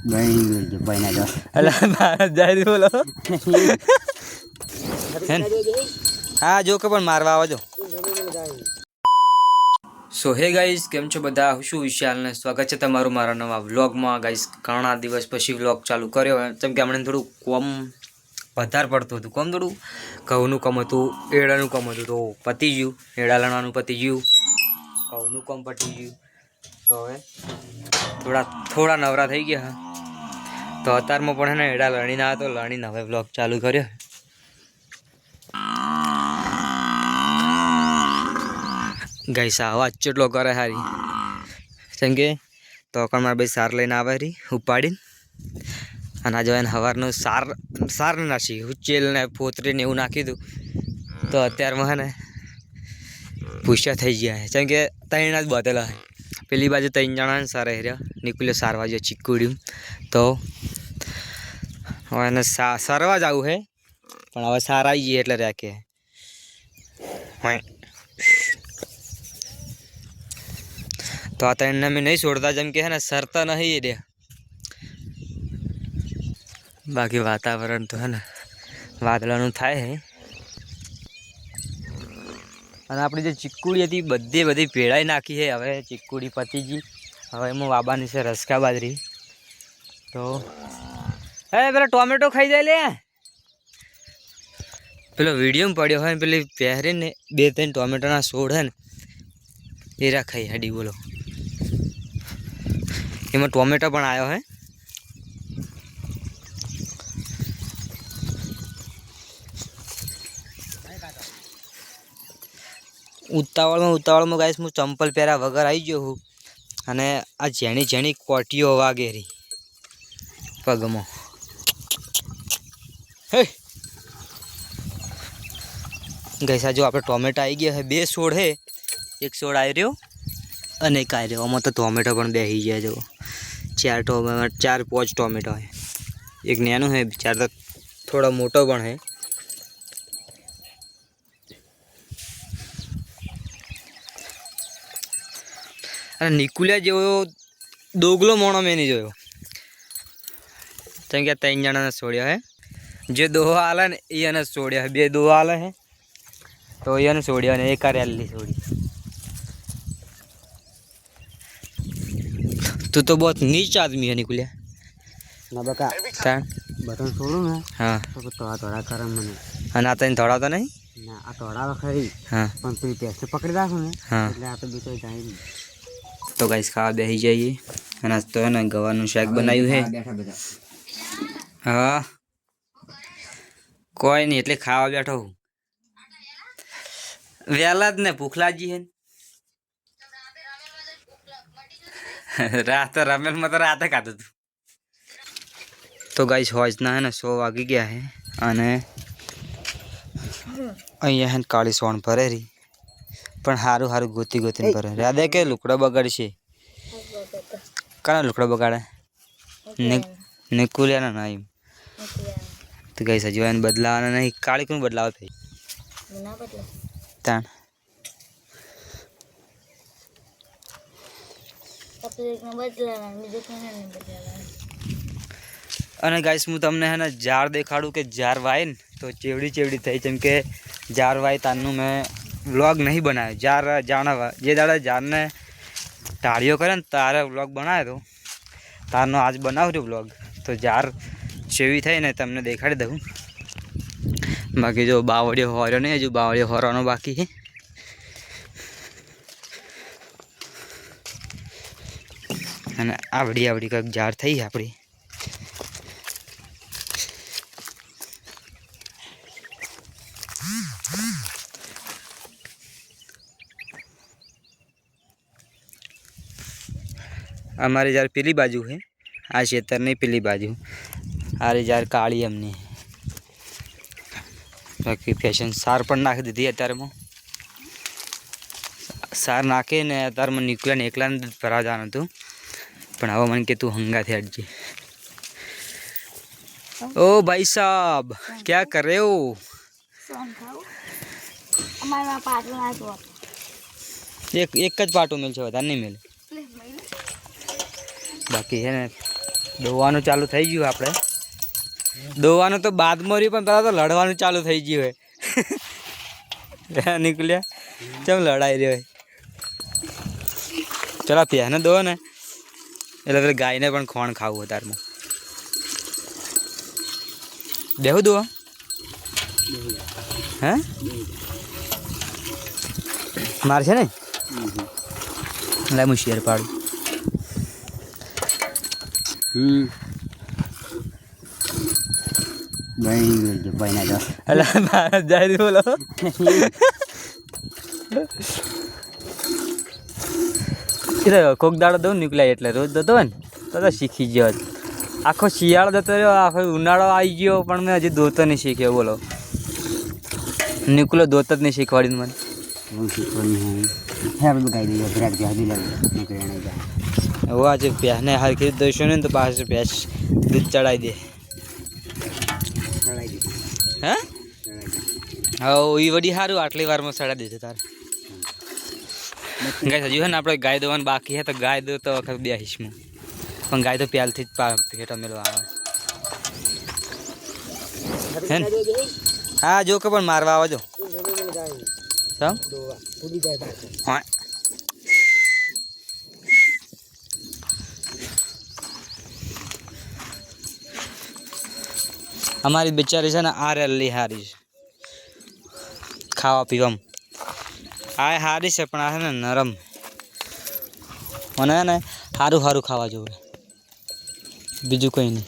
બહેના જો જાય બોલો હા જો કે પણ મારવા આવો જો સો હે ગાઈસ કેમ છો બધા હું શું વિશાલ ને સ્વાગત છે તમારું મારા નવા વ્લોગમાં ગાઈસ ઘણા દિવસ પછી વ્લોગ ચાલુ કર્યો જેમ કે હમણાં થોડું કોમ વધારે પડતું હતું કોમ થોડું ઘઉંનું કામ હતું એડાનું કામ હતું તો પતી ગયું એડા લણવાનું પતી ગયું ઘઉંનું કામ પતી ગયું તો હવે થોડા નવરા થઈ ગયા તો અત્યારમાં પણ હે ને એડા લણીને આવ્યો તો લણીને હવે વ્લોગ ચાલુ કર્યો ગાઈસ આવાજ ચેટલો કરે હારી કેમ કે તો પણ મારે ભાઈ સાર લઈને આવે રહી ઉપાડીને અને આ જો એને સવારનું સાર નાખી ઉચેલ ને પોતરીને એવું નાખી દઉં તો અત્યારમાં હે ને પૂછ્યા થઈ ગયા કેમ કે ત્રણ જ બાંધેલા પેલી બાજુ 3 જણા સારા હેર્યા નીકળ્યો સારવા જો ચીકુડ્યું તો હવે એને સરવા જ આવું હે પણ હવે સાર આવી જઈએ એટલે રાખીએ તો આ ત્રણને મેં નહીં છોડતા જેમ કે હે ને સરતા નહીં રે બાકી વાતાવરણ તો હે ને વાદળાનું થાય હે અને આપણી જે ચીકુડી હતી બધી ભેળાઈ નાખી છે હવે ચીકુડી પતી ગઈ હવે એમાં વાબાની છે રસકા બાજરી તો હે પેલો ટોમેટો ખાઈ જાય લે પેલો વિડીયો પડ્યો હોય પેલી પહેરીને 2-3 ટોમેટોના છોડ હે ને એ રાખાઈ હાડી બોલો એમાં ટોમેટો પણ આવ્યો હે ઉતાવળમાં ગાઈસ હું ચંપલ પહેર્યા વગર આવી ગયો હું અને આ જેણી કોટીઓ વાગેરી પગમાં હે ગાઈસ આ જો આપણે ટોમેટો આવી ગયા હે 2 છોડ હે એક છોડ આવી રહ્યો અને એક આવી રહ્યો આમાં તો ટોમેટો પણ બેસી ગયા જો 4-5 ટોમેટો હે એક નાનું હે 4 તો થોડો મોટો પણ હે અને નિકુલિયા જેવો દોગલો મોણો મેં નહીં જોયો કેમ કે 3 જણાને છોડ્યા હે જે દોહા હાલે ને એ એને છોડ્યા હે 2 દોહા હાલે હે તો એને છોડ્યા અને એક રેલી છોડી તું તો બહુ નીચ આદમી હે નિકુલિયા ના બકા તાણ બટન છોડું ને હા તો થોડા કરે મને અને આ તને ધોડાવતો નહીં ના આ થોડા ખરી હા પણ પેલી પેસ્ટ પકડી રાખું ને હા એટલે આ તો બીજો જાય નહીં તો ગાઈસ ખાવા બેસી જઈએ અને આજ તો હે ને ગવાનું શાક બનાવ્યું હે બેઠા બધા હા કોઈ નહીં એટલે ખાવા બેઠો હું વહેલા જ ને ભૂખ લાગી હે રાત રમેલમાં તો રાતે ખાધું હતું તો ગાઈસ હોજના હે ને 100 વાગી ગયા હે અને અહીંયા હે કાળી સોણ ભરે રહી પણ સારું ગોતીને ભરે યાદ કે લુકડો બગાડશે કાના લુકડો બગાડે નિકુલિયાના ના એમ તો ગાઈસ હજી એને બદલાવાના નહીં કાળી કોણ બદલાવે ભાઈ તાણ અને ગાઈસ હું તમને હે ને ઝાડ દેખાડું કે ઝાડ વાય ને તો ચેવડી થઈ જેમ કે ઝાડ વાય તારનું મેં વ્લોગ નહીં બનાવ્યો જે દાડે ઝાડને ટાળીઓ કરે ને તારે વ્લોગ બનાવ્યો તો તારનો આજ બનાવ્યો વ્લોગ તો ઝાડ ચેવી થઈ ને તમને દેખાડી દઉં બાકી જો બાવળીઓ હોર્યો નહીં હજુ બાવળીઓ હોરવાનો બાકી છે અને આવડી કંઈક ઝાડ થઈ આપણી हमारे जार पीली बाजू है आ क्षेत्र नहीं पीली बाजू आरे जार काली हमने बाकी फैशन सार पर नाखी दीधी अत्यार में सार नाखे ने अत्यार में निकला एकला भरा जाना तू पण हवा मन के तू हंगा थे हटजे ओ भाई साहब क्या कर रहे हो एक ज पाटो मिल नहीं मिले बाकी है ने દોવાનું ચાલુ થઈ ગયું આપણે. દોવાનું તો બાદમાં રહ્યું, પણ પહેલાં તો લડવાનું ચાલુ થઈ ગયું હોય. નીકળ્યા ચમ લડાઈ રહ્યો હોય. ચલો પહેને દો ને એટલે પેલી ગાયને પણ ખોણ ખાવું તારમાં. દેવું દો હે મારે છે ને લે હું શેર પાડું. ભાઈ ના જાઓ. એટલે જાય બોલો. કોક દાડો દઉં નીકળ્યા એટલે રોજ દતો હોય ને તો શીખી ગયો. આખો શિયાળો જતો રહ્યો, આખો ઉનાળો આવી ગયો, પણ મેં હજી દોતો નહીં શીખ્યો. બોલો નીકળો દોત જ નહીં શીખવાડી મને. હવે આજે પહેને હરખી દઈશું ને તો પાછું ભેંસ દૂધ ચડાવી દે. હે હા એ વડી સારું આટલી વારમાં ચડાવી દીધું તારે. ગાય હજુ હે ને આપણે ગાય દોવાનું બાકી હે તો ગાય દો તો વખત બે હિસ્સમાં, પણ ગાય તો પ્યાલથી જ ભેટો મેળવા આવે હે ને. હા જો કે પણ મારવા આવે જો હા. અમારી બિચારી છે ને આ રેલી હારી છે ખાવા પીવામાં. આ હારી છે પણ આ છે ને નરમ. મને ને સારું સારું ખાવા જોવે, બીજું કંઈ નહીં.